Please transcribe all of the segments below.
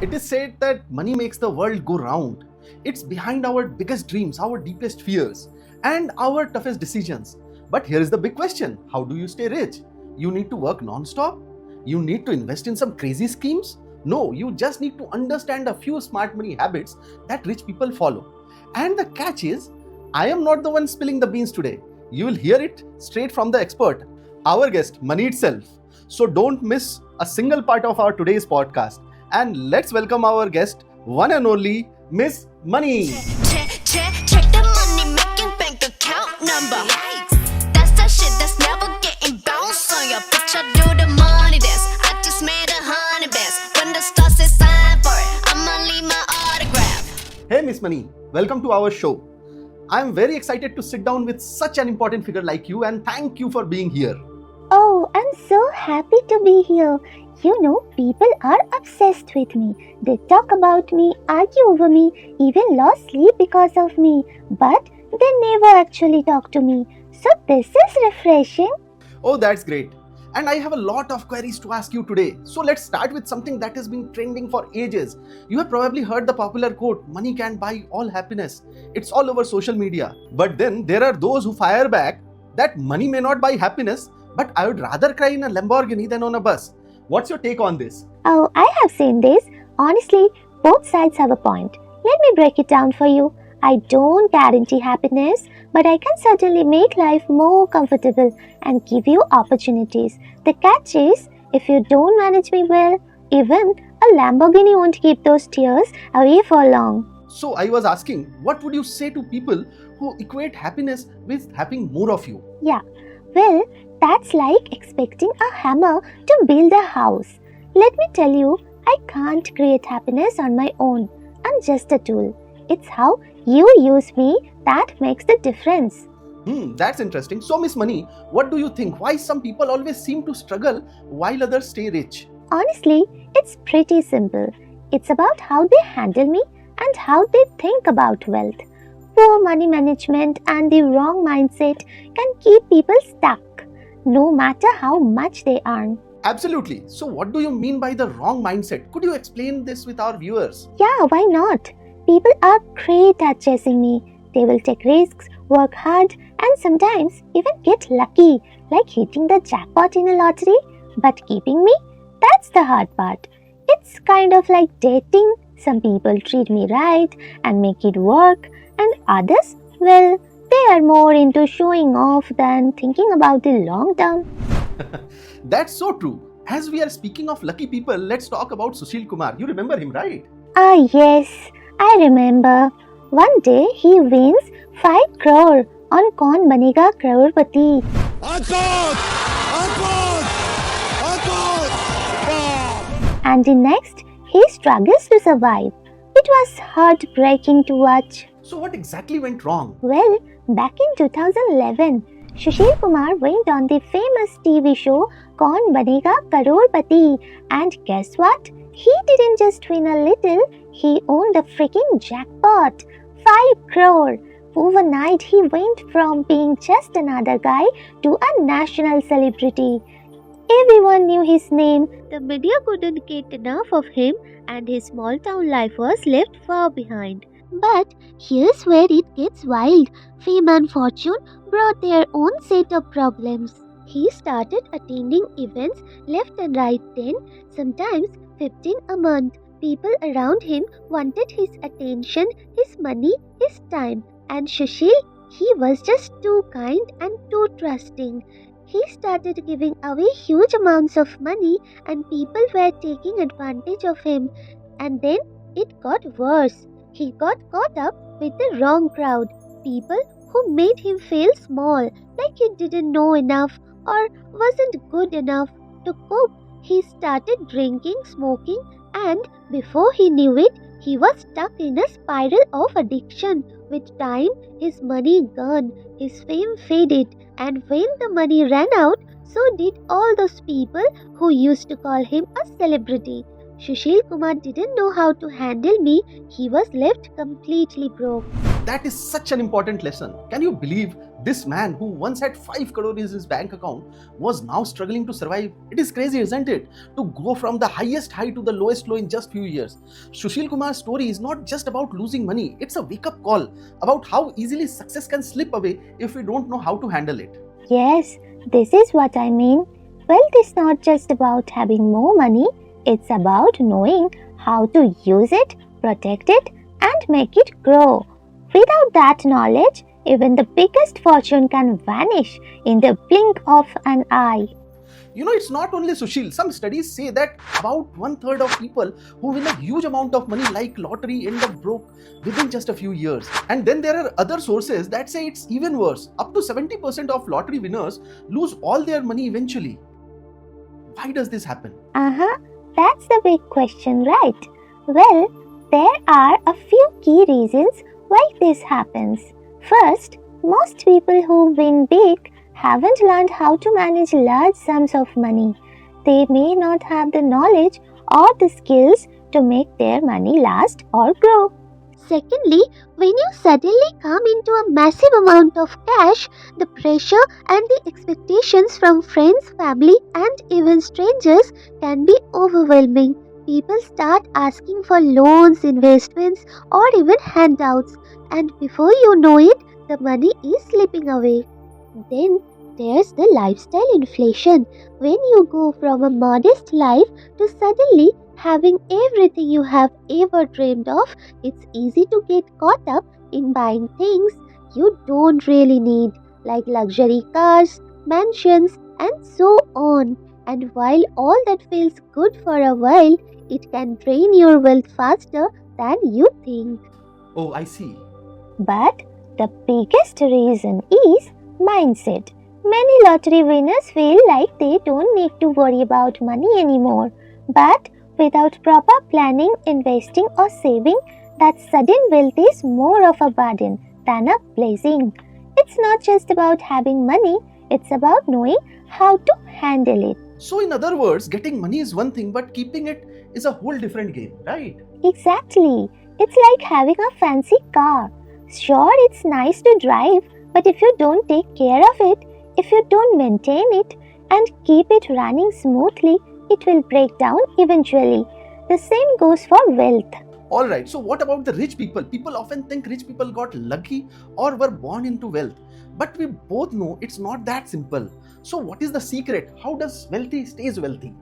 It is said that money makes the world go round. It's behind our biggest dreams, our deepest fears, and our toughest decisions. But here is the big question: how do you stay rich? You need to work non-stop? You need to invest in some crazy schemes? No, you just need to understand a few smart money habits that rich people follow. And the catch is, I am not the one spilling the beans today. You will hear it straight from the expert, our guest, money itself. So don't miss a single part of our today's podcast. And let's welcome our guest, one and only Miss Money. Check the money making bank account number. That's the shit that's never getting bounced on your bitch. I do the money dance. I just made 100 bands. When the stars say sign for it, I'ma leave my autograph. Hey Miss Money, welcome to our show. I'm very excited to sit down with such an important figure like you, and thank you for being here. Oh, I'm so happy to be here. You know, people are obsessed with me. They talk about me, argue over me, even lost sleep because of me. But they never actually talk to me. So this is refreshing. Oh, that's great. And I have a lot of queries to ask you today. So let's start with something that has been trending for ages. You have probably heard the popular quote, money can buy all happiness. It's all over social media. But then there are those who fire back that money may not buy happiness, but I would rather cry in a Lamborghini than on a bus. What's your take on this? Oh, I have seen this. Honestly, both sides have a point. Let me break it down for you. I don't guarantee happiness, but I can certainly make life more comfortable and give you opportunities. The catch is, if you don't manage me well, even a Lamborghini won't keep those tears away for long. So I was asking, what would you say to people who equate happiness with having more of you? Yeah, well, that's like expecting a hammer to build a house. Let me tell you, I can't create happiness on my own. I'm just a tool. It's how you use me that makes the difference. That's interesting. So Miss Money, what do you think? Why some people always seem to struggle while others stay rich? Honestly, it's pretty simple. It's about how they handle me and how they think about wealth. Poor money management and the wrong mindset can keep people stuck, no matter how much they earn. Absolutely. So what do you mean by the wrong mindset? Could you explain this with our viewers? Yeah, why not? People are great at chasing me. They will take risks, work hard, and sometimes even get lucky, like hitting the jackpot in a lottery. But keeping me? That's the hard part. It's kind of like dating. Some people treat me right and make it work, and others, well, they are more into showing off than thinking about the long term. That's so true. As we are speaking of lucky people, let's talk about Sushil Kumar. You remember him, right? Ah, yes, I remember. One day he wins 5 crore on Kaun Banega Crorepati. And the next, he struggles to survive. It was heartbreaking to watch. So what exactly went wrong? Well, back in 2011, Sushil Kumar went on the famous TV show Kaun Banega Crorepati, and guess what? He didn't just win a little, he owned the freaking jackpot. 5 crore. Overnight, he went from being just another guy to a national celebrity. Everyone knew his name. The media couldn't get enough of him, and his small town life was left far behind. But here's where it gets wild. Fame and fortune brought their own set of problems. He started attending events left and right then, sometimes 15 a month. People around him wanted his attention, his money, his time. And Sushil, he was just too kind and too trusting. He started giving away huge amounts of money, and people were taking advantage of him. And then it got worse. He got caught up with the wrong crowd. People who made him feel small, like he didn't know enough or wasn't good enough to cope. He started drinking, smoking, and before he knew it, he was stuck in a spiral of addiction. With time, his money gone, his fame faded, and when the money ran out, so did all those people who used to call him a celebrity. Sushil Kumar didn't know how to handle me. He was left completely broke. That is such an important lesson. Can you believe This man who once had 5 crore in his bank account was now struggling to survive. It is crazy, isn't it? To go from the highest high to the lowest low in just few years. Sushil Kumar's story is not just about losing money, it's a wake-up call about how easily success can slip away if we don't know how to handle it. Yes, this is what I mean. Wealth is not just about having more money, it's about knowing how to use it, protect it, and make it grow. Without that knowledge, even the biggest fortune can vanish in the blink of an eye. You know, it's not only Sushil. Some studies say that about 1/3 of people who win a huge amount of money like lottery end up broke within just a few years. And then there are other sources that say it's even worse. Up to 70% of lottery winners lose all their money eventually. Why does this happen? That's the big question, right? Well, there are a few key reasons why this happens. First, most people who win big haven't learned how to manage large sums of money. They may not have the knowledge or the skills to make their money last or grow. Secondly, when you suddenly come into a massive amount of cash, the pressure and the expectations from friends, family, and even strangers can be overwhelming. People start asking for loans, investments, or even handouts, and before you know it, the money is slipping away. Then there's the lifestyle inflation. When you go from a modest life to suddenly having everything you have ever dreamed of, it's easy to get caught up in buying things you don't really need, like luxury cars, mansions, and so on. And while all that feels good for a while, it can drain your wealth faster than you think. Oh, I see. But the biggest reason is mindset. Many lottery winners feel like they don't need to worry about money anymore. But without proper planning, investing, or saving, that sudden wealth is more of a burden than a blessing. It's not just about having money, it's about knowing how to handle it. So, in other words, getting money is one thing, but keeping it is a whole different game, right? Exactly. It's like having a fancy car. Sure, it's nice to drive, but if you don't take care of it, if you don't maintain it and keep it running smoothly, it will break down eventually. The same goes for wealth. Alright, so what about the rich people? People often think rich people got lucky or were born into wealth. But we both know it's not that simple. So what is the secret? How does wealthy stays wealthy?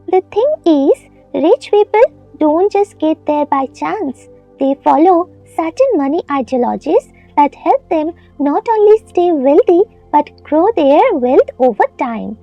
The thing is, rich people don't just get there by chance. They follow certain money ideologies that help them not only stay wealthy but grow their wealth over time.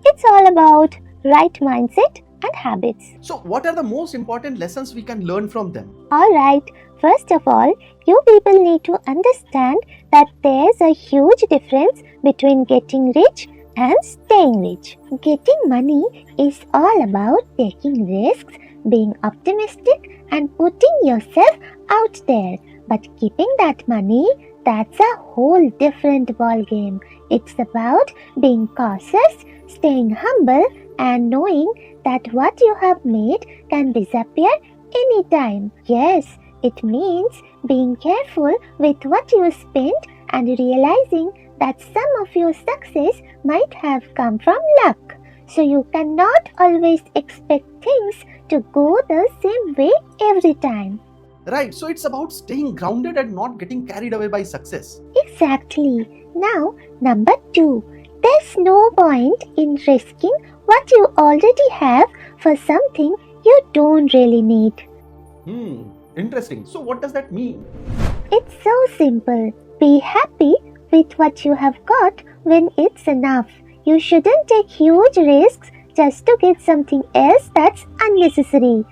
It's all about right mindset and habits. So what are the most important lessons we can learn from them? Alright, first of all, you people need to understand that there's a huge difference between getting rich and staying rich. Getting money is all about taking risks, being optimistic, and putting yourself out there. But keeping that money, that's a whole different ball game. It's about being cautious, staying humble, and knowing that what you have made can disappear anytime. Yes, it means being careful with what you spend and realizing that some of your success might have come from luck. So you cannot always expect things to go the same way every time. Right, so it's about staying grounded and not getting carried away by success. Exactly. Now, number 2. There's no point in risking what you already have for something you don't really need. Interesting. So what does that mean? It's so simple. Be happy with what you have got when it's enough. You shouldn't take huge risks just to get something else that's unnecessary.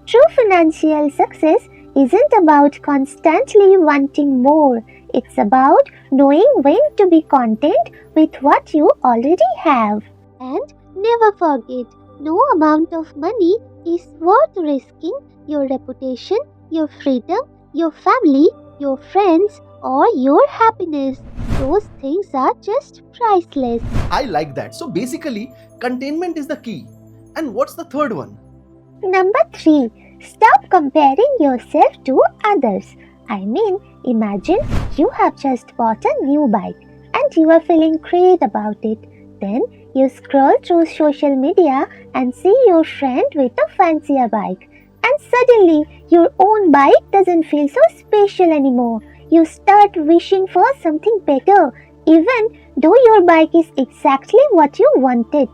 True financial success isn't about constantly wanting more. It's about knowing when to be content with what you already have. And never forget, no amount of money is worth risking your reputation, your freedom, your family, your friends, or your happiness. Those things are just priceless. I like that. So basically, containment is the key. And what's the third one? Number 3. Stop comparing yourself to others. I mean, imagine you have just bought a new bike and and you are feeling great about it. Then you scroll through social media and see your friend with a fancier bike. And suddenly your own bike doesn't feel so special anymore. You start wishing for something better, even though your bike is exactly what you wanted.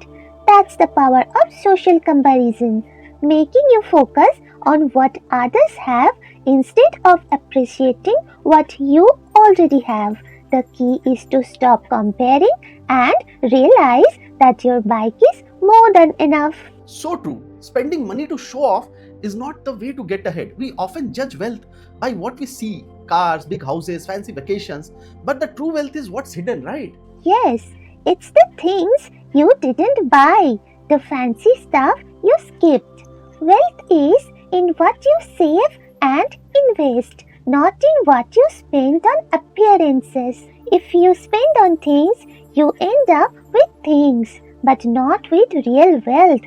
That's the power of social comparison, making you focus on what others have instead of appreciating what you already have. The key is to stop comparing and realize that your bike is more than enough. So true. Spending money to show off is not the way to get ahead. We often judge wealth by what we see: cars, big houses, fancy vacations. But the true wealth is what's hidden, right? Yes, it's the things you didn't buy, the fancy stuff you skipped. Wealth is in what you save and invest, not in what you spend on appearances. If you spend on things, you end up with things, but not with real wealth.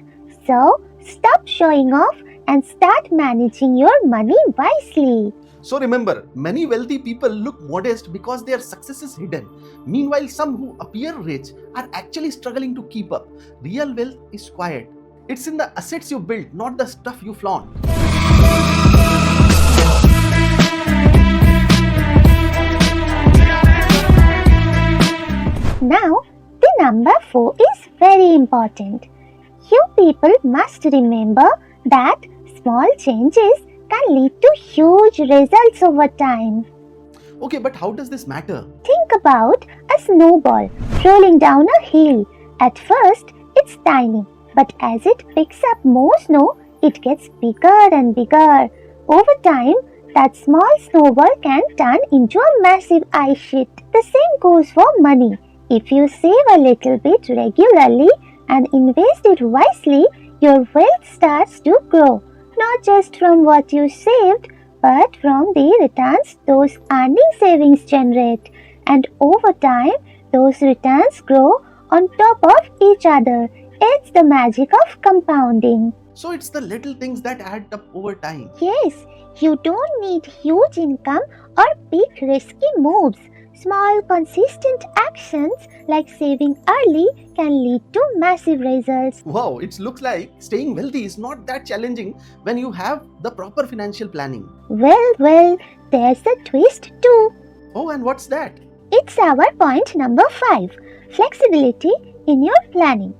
So, stop showing off and start managing your money wisely. So remember, many wealthy people look modest because their success is hidden. Meanwhile, some who appear rich are actually struggling to keep up. Real wealth is quiet. It's in the assets you build, not the stuff you flaunt. Now, the number 4 is very important. You people must remember that small changes can lead to huge results over time. Okay, but how does this matter? Think about a snowball rolling down a hill. At first, it's tiny, but as it picks up more snow, it gets bigger and bigger. Over time, that small snowball can turn into a massive ice sheet. The same goes for money. If you save a little bit regularly and invest it wisely, your wealth starts to grow, not just from what you saved, but from the returns those earning savings generate. And over time, those returns grow on top of each other. It's the magic of compounding. So it's the little things that add up over time. Yes, you don't need huge income or big risky moves. Small, consistent actions like saving early can lead to massive results. Wow, it looks like staying wealthy is not that challenging when you have the proper financial planning. Well, there's a twist too. Oh, and what's that? It's our point number 5, flexibility in your planning.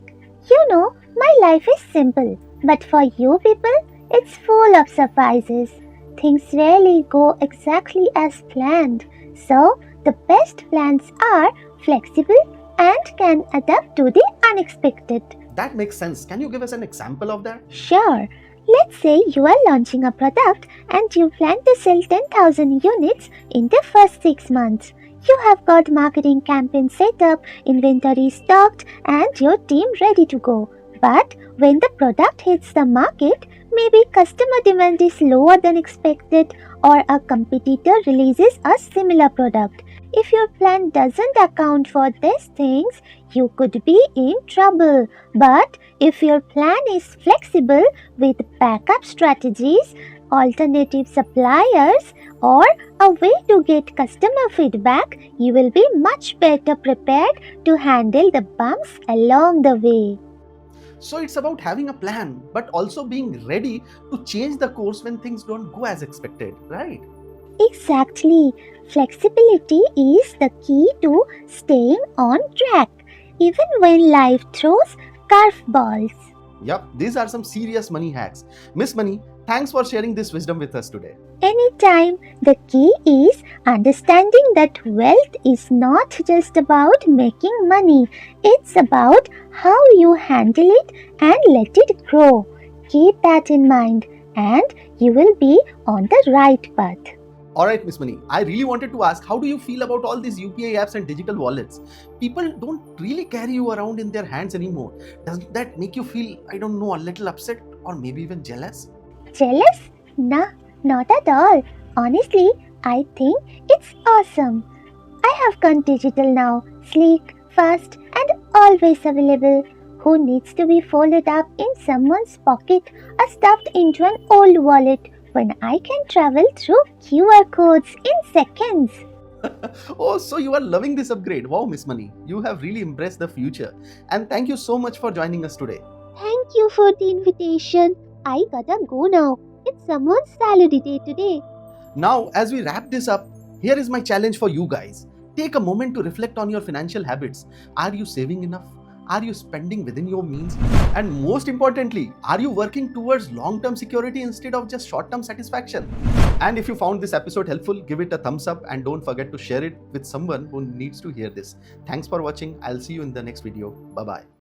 You know, my life is simple, but for you people, it's full of surprises. Things rarely go exactly as planned. So, the best plans are flexible and can adapt to the unexpected. That makes sense. Can you give us an example of that? Sure. Let's say you are launching a product and you plan to sell 10,000 units in the first 6 months. You have got marketing campaign set up, inventory stocked, and your team ready to go. But when the product hits the market, maybe customer demand is lower than expected, or a competitor releases a similar product. If your plan doesn't account for these things, you could be in trouble. But if your plan is flexible with backup strategies, alternative suppliers, or a way to get customer feedback, you will be much better prepared to handle the bumps along the way. So it's about having a plan, but also being ready to change the course when things don't go as expected, right? Exactly. Flexibility is the key to staying on track, even when life throws curveballs. Yup, these are some serious money hacks. Miss Money, thanks for sharing this wisdom with us today. Anytime, the key is understanding that wealth is not just about making money, it's about how you handle it and let it grow. Keep that in mind, and you will be on the right path. Alright, Miss Money, I really wanted to ask, how do you feel about all these UPI apps and digital wallets? People don't really carry you around in their hands anymore. Doesn't that make you feel, I don't know, a little upset or maybe even jealous? Jealous? Nah, not at all. Honestly, I think it's awesome. I have gone digital now, sleek, fast, and always available. Who needs to be folded up in someone's pocket or stuffed into an old wallet when I can travel through QR codes in seconds? Oh, so you are loving this upgrade. Wow, Miss Money. You have really embraced the future. And thank you so much for joining us today. Thank you for the invitation. I gotta go now. It's someone's salary day today. Now, as we wrap this up, here is my challenge for you guys. Take a moment to reflect on your financial habits. Are you saving enough? Are you spending within your means? And most importantly, are you working towards long-term security instead of just short-term satisfaction? And if you found this episode helpful, give it a thumbs up and don't forget to share it with someone who needs to hear this. Thanks for watching. I'll see you in the next video. Bye-bye.